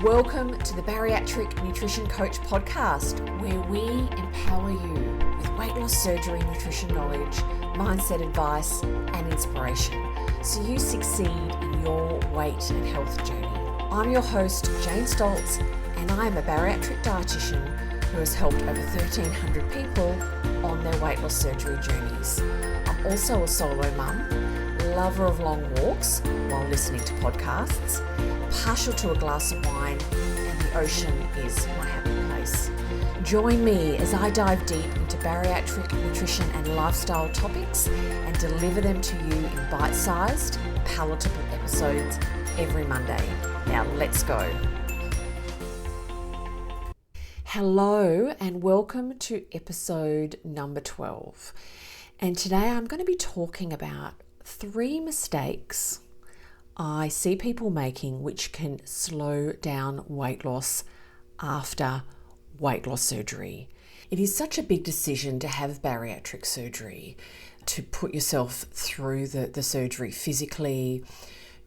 Welcome to the Bariatric Nutrition Coach podcast, where we empower you with weight loss surgery, nutrition knowledge, mindset advice, and inspiration so you succeed in your weight and health journey. I'm your host, Jane Stoltz, and I am a bariatric dietitian who has helped over 1,300 people on their weight loss surgery journeys. I'm also a solo mum, lover of long walks while listening to podcasts, partial to a glass of wine, and the ocean is my happy place. Join me as I dive deep into bariatric nutrition and lifestyle topics and deliver them to you in bite-sized, palatable episodes every Monday. Now let's go. Hello and welcome to episode number 12. And today I'm going to be talking about 3 mistakes I see people making which can slow down weight loss after weight loss surgery. It is such a big decision to have bariatric surgery, to put yourself through the surgery physically,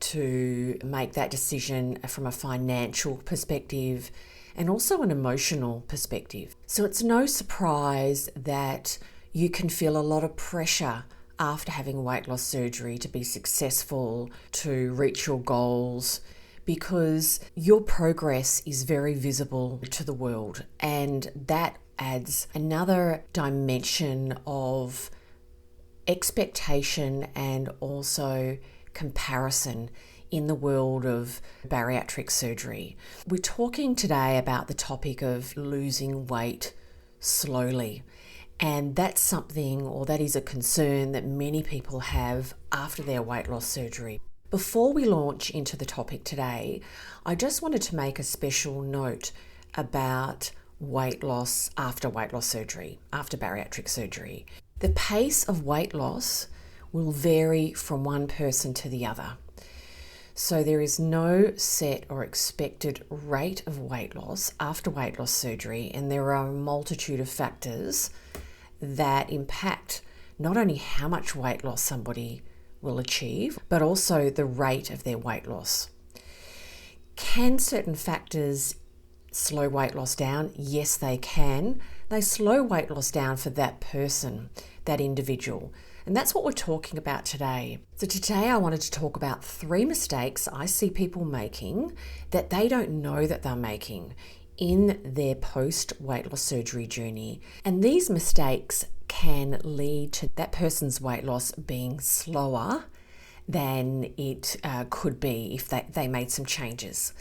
to make that decision from a financial perspective and also an emotional perspective. So it's no surprise that you can feel a lot of pressure after having weight loss surgery to be successful, to reach your goals, because your progress is very visible to the world, and that adds another dimension of expectation and also comparison in the world of bariatric surgery. We're talking today about the topic of losing weight slowly. And that's something, or that is a concern that many people have after their weight loss surgery. Before we launch into the topic today, I just wanted to make a special note about weight loss after surgery, after bariatric surgery. The pace of weight loss will vary from one person to the other. So there is no set or expected rate of weight loss after weight loss surgery, and there are a multitude of factors that impact not only how much weight loss somebody will achieve, but also the rate of their weight loss. Can certain factors slow weight loss down? Yes, they can. They slow weight loss down for that person, that individual. And that's what we're talking about today. So today I wanted to talk about 3 mistakes I see people making that they don't know that they're making in their post-weight loss surgery journey. And these mistakes can lead to that person's weight loss being slower than it could be if they made some changes.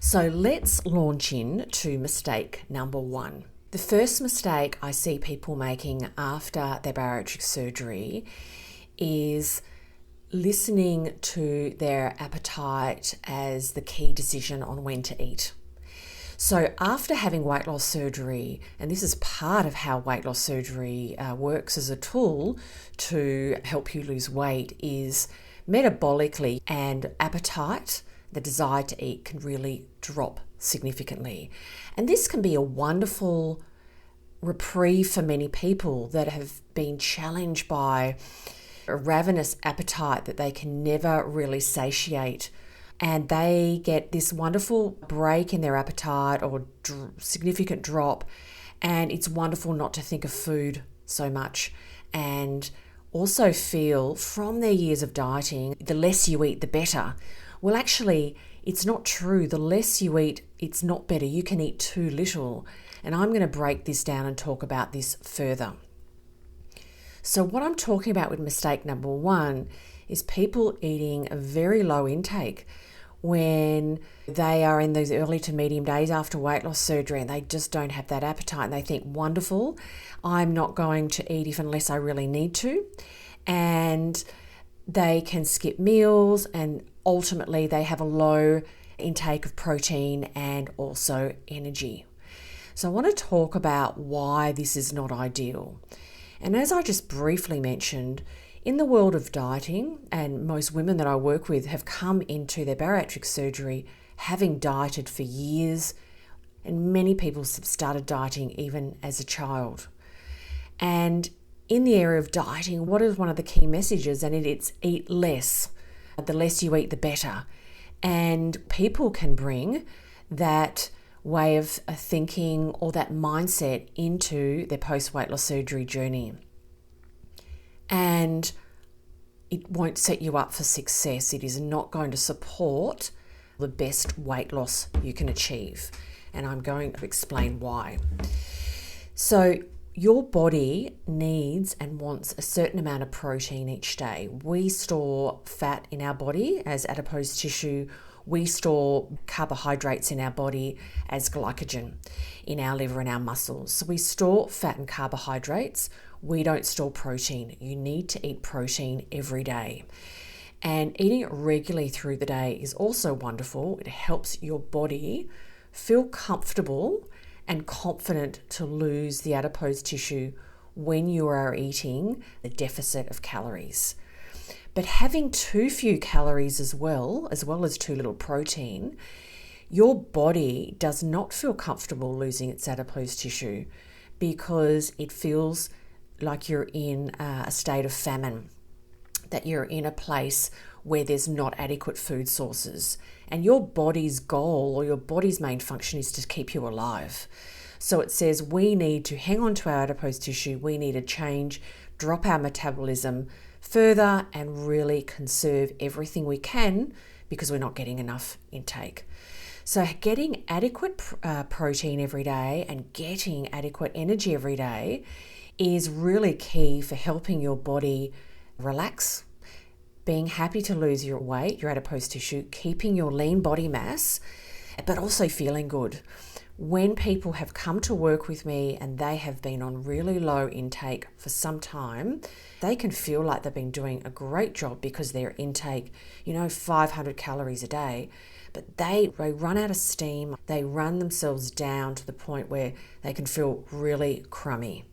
So let's launch into mistake number 1. The first mistake I see people making after their bariatric surgery is listening to their appetite as the key decision on when to eat. So after having weight loss surgery, and this is part of how weight loss surgery works as a tool to help you lose weight, is metabolically and appetite, the desire to eat, can really drop significantly. And this can be a wonderful reprieve for many people that have been challenged by a ravenous appetite that they can never really satiate. And they get this wonderful break in their appetite or significant drop. And it's wonderful not to think of food so much. And also feel from their years of dieting, the less you eat, the better. Well, actually, it's not true. The less you eat, it's not better. You can eat too little. And I'm going to break this down and talk about this further. So what I'm talking about with mistake number 1 is people eating a very low intake when they are in those early to medium days after weight loss surgery and they just don't have that appetite, and they think, wonderful, I'm not going to eat unless I really need to. And they can skip meals, and ultimately they have a low intake of protein and also energy. So I want to talk about why this is not ideal. And as I just briefly mentioned, in the world of dieting, and most women that I work with have come into their bariatric surgery having dieted for years, and many people have started dieting even as a child. And in the area of dieting, what is one of the key messages? And it's eat less. The less you eat, the better. And people can bring that way of thinking or that mindset into their post-weight loss surgery journey. And it won't set you up for success. It is not going to support the best weight loss you can achieve. And I'm going to explain why. So your body needs and wants a certain amount of protein each day. We store fat in our body as adipose tissue. We store carbohydrates in our body as glycogen in our liver and our muscles. So we store fat and carbohydrates. We don't store protein. You need to eat protein every day. And eating it regularly through the day is also wonderful. It helps your body feel comfortable and confident to lose the adipose tissue when you are eating the deficit of calories. But having too few calories as well as too little protein, your body does not feel comfortable losing its adipose tissue because it feels like you're in a state of famine, that you're in a place where there's not adequate food sources. And your body's goal or your body's main function is to keep you alive. So it says we need to hang on to our adipose tissue, we need to change, drop our metabolism further and really conserve everything we can because we're not getting enough intake. So getting adequate protein every day and getting adequate energy every day is really key for helping your body relax, being happy to lose your weight, your adipose tissue, keeping your lean body mass, but also feeling good. When people have come to work with me and they have been on really low intake for some time, they can feel like they've been doing a great job because their intake, 500 calories a day, but they run out of steam. They run themselves down to the point where they can feel really crummy.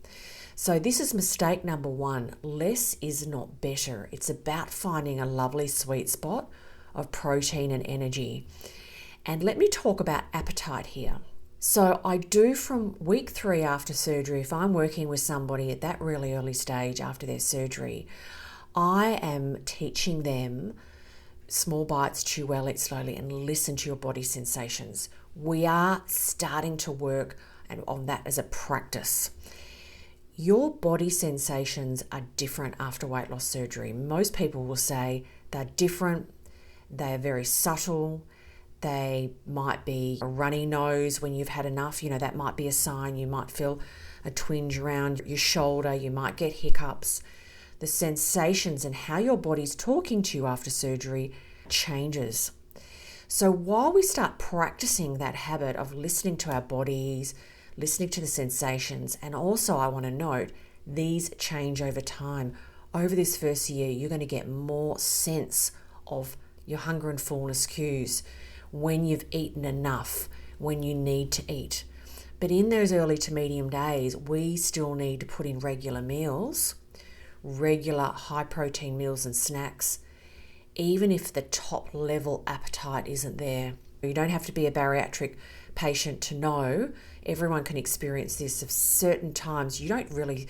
So this is mistake number one. Less is not better. It's about finding a lovely sweet spot of protein and energy. And let me talk about appetite here. So I do from week 3 after surgery, if I'm working with somebody at that really early stage after their surgery, I am teaching them small bites, chew well, eat slowly, and listen to your body sensations. We are starting to work on that as a practice. Your body sensations are different after weight loss surgery. Most people will say they're different, they're very subtle, they might be a runny nose when you've had enough, that might be a sign. You might feel a twinge around your shoulder, you might get hiccups. The sensations and how your body's talking to you after surgery changes. So while we start practicing that habit of listening to our bodies, listening to the sensations, and also I want to note, these change over time. Over this first year, you're going to get more sense of your hunger and fullness cues, when you've eaten enough, when you need to eat. But in those early to medium days, we still need to put in regular meals, regular high protein meals and snacks, even if the top level appetite isn't there. You don't have to be a bariatric patient to know. Everyone can experience this. At certain times you don't really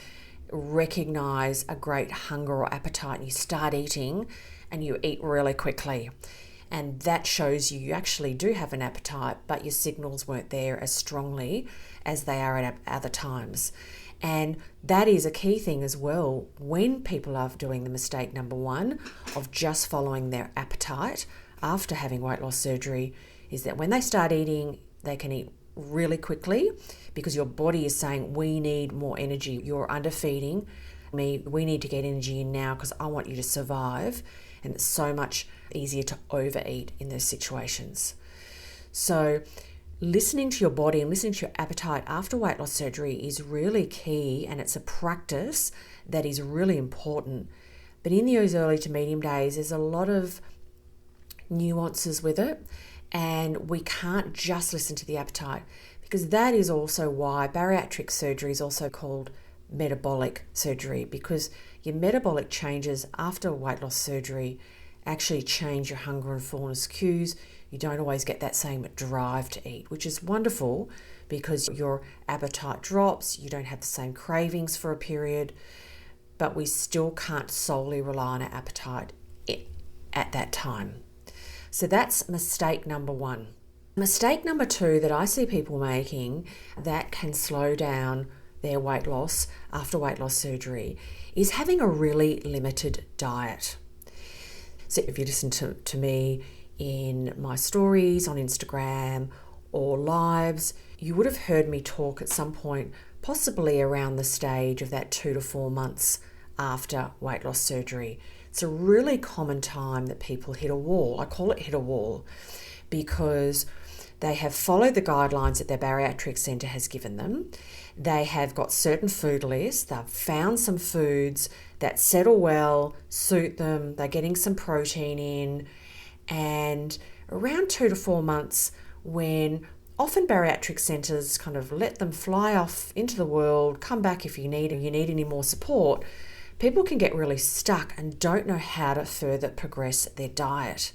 recognize a great hunger or appetite, and you start eating and you eat really quickly. And that shows you actually do have an appetite, but your signals weren't there as strongly as they are at other times. And that is a key thing as well when people are doing the mistake number 1 of just following their appetite after having weight loss surgery, is that when they start eating, they can eat really quickly because your body is saying, we need more energy. You're underfeeding me. We need to get energy in now because I want you to survive. And it's so much easier to overeat in those situations. So listening to your body and listening to your appetite after weight loss surgery is really key, and it's a practice that is really important. But in those early to medium days, there's a lot of nuances with it, and we can't just listen to the appetite, because that is also why bariatric surgery is also called metabolic surgery, because your metabolic changes after weight loss surgery actually change your hunger and fullness cues. You don't always get that same drive to eat, which is wonderful because your appetite drops, you don't have the same cravings for a period, but we still can't solely rely on our appetite at that time. So that's mistake number 1. Mistake number 2 that I see people making that can slow down their weight loss after weight loss surgery is having a really limited diet. So if you listen to me in my stories on Instagram or lives, you would have heard me talk at some point, possibly around the stage of that 2 to 4 months after weight loss surgery. It's a really common time that people hit a wall. I call it hit a wall because they have followed the guidelines that their bariatric centre has given them. They have got certain food lists. They've found some foods that settle well, suit them. They're getting some protein in. And around 2 to 4 months, when often bariatric centres kind of let them fly off into the world, come back if you need any more support, people can get really stuck and don't know how to further progress their diet.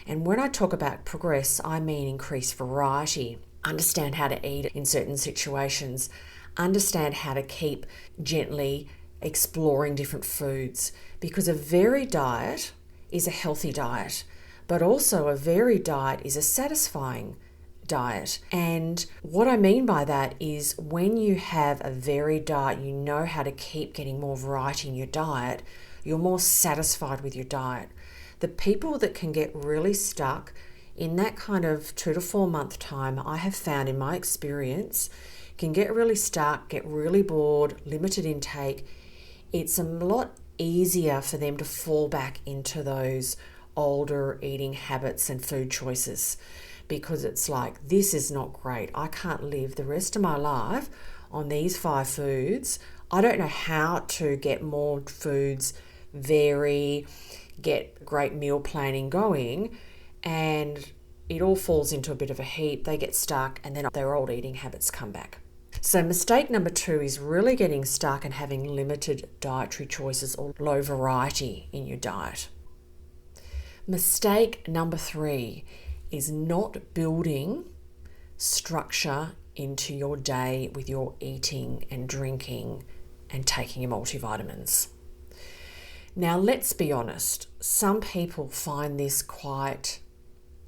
And when I talk about progress, I mean increase variety, understand how to eat in certain situations, understand how to keep gently exploring different foods, because a varied diet is a healthy diet, but also a varied diet is a satisfying diet. And what I mean by that is when you have a varied diet, you know how to keep getting more variety in your diet, you're more satisfied with your diet. The people that can get really stuck in that kind of 2 to 4 month time, I have found in my experience, can get really stuck, get really bored, limited intake. It's a lot easier for them to fall back into those older eating habits and food choices, because it's like, this is not great. I can't live the rest of my life on these 5 foods. I don't know how to get more foods, get great meal planning going, and it all falls into a bit of a heap. They get stuck and then their old eating habits come back. So mistake number 2 is really getting stuck and having limited dietary choices or low variety in your diet. Mistake number 3 is not building structure into your day with your eating and drinking and taking your multivitamins. Now, let's be honest, some people find this quite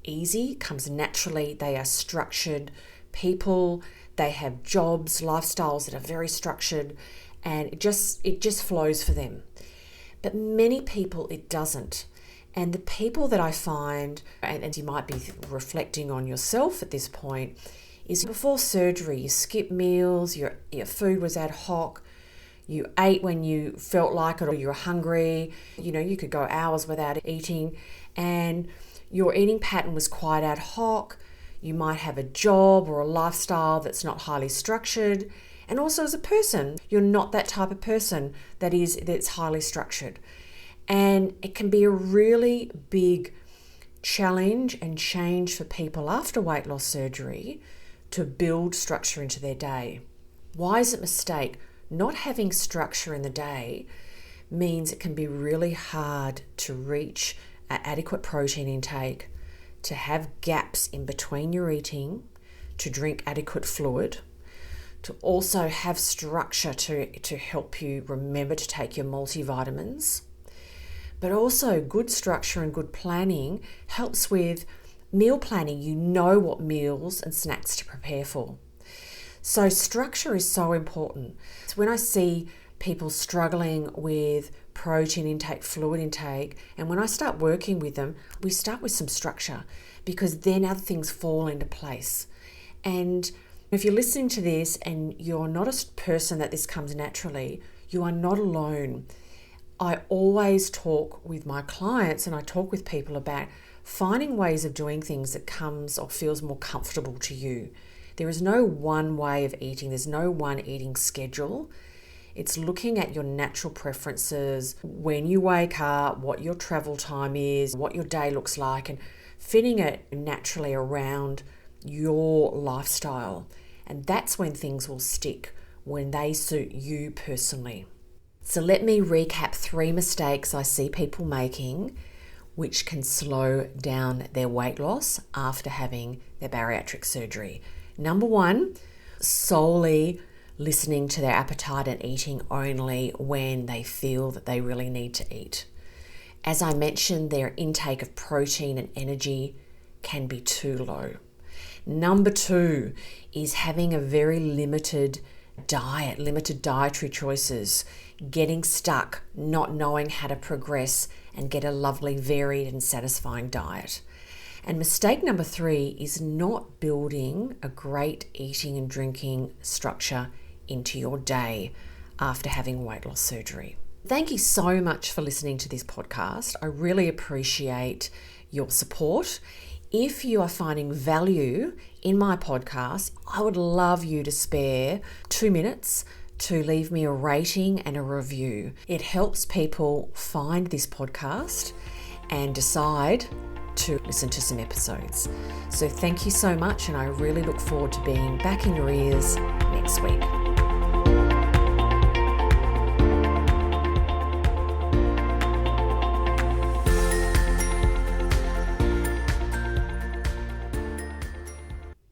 easy, comes naturally. They are structured people, they have jobs, lifestyles that are very structured, and it just flows for them. But many people, it doesn't. And the people that I find, and you might be reflecting on yourself at this point, is before surgery, you skip meals, your food was ad hoc, you ate when you felt like it or you were hungry, you could go hours without eating, and your eating pattern was quite ad hoc. You might have a job or a lifestyle that's not highly structured. And also as a person, you're not that type of person that's highly structured. And it can be a really big challenge and change for people after weight loss surgery to build structure into their day. Why is it a mistake? Not having structure in the day means it can be really hard to reach an adequate protein intake, to have gaps in between your eating, to drink adequate fluid, to also have structure to help you remember to take your multivitamins. But also good structure and good planning helps with meal planning. You know what meals and snacks to prepare for. So structure is so important. So when I see people struggling with protein intake, fluid intake, and when I start working with them, we start with some structure, because then other things fall into place. And if you're listening to this and you're not a person that this comes naturally, you are not alone. I always talk with my clients and I talk with people about finding ways of doing things that comes or feels more comfortable to you. There is no one way of eating. There's no one eating schedule. It's looking at your natural preferences, when you wake up, what your travel time is, what your day looks like, and fitting it naturally around your lifestyle. And that's when things will stick, when they suit you personally. So let me recap 3 mistakes I see people making which can slow down their weight loss after having their bariatric surgery. Number 1, solely listening to their appetite and eating only when they feel that they really need to eat. As I mentioned, their intake of protein and energy can be too low. Number 2 is having a very limited diet, limited dietary choices, getting stuck, not knowing how to progress and get a lovely, varied and satisfying diet. And mistake number 3 is not building a great eating and drinking structure into your day after having weight loss surgery. Thank you so much for listening to this podcast. I really appreciate your support. If you are finding value in my podcast, I would love you to spare 2 minutes to leave me a rating and a review. It helps people find this podcast and decide to listen to some episodes. So thank you so much, and I really look forward to being back in your ears next week.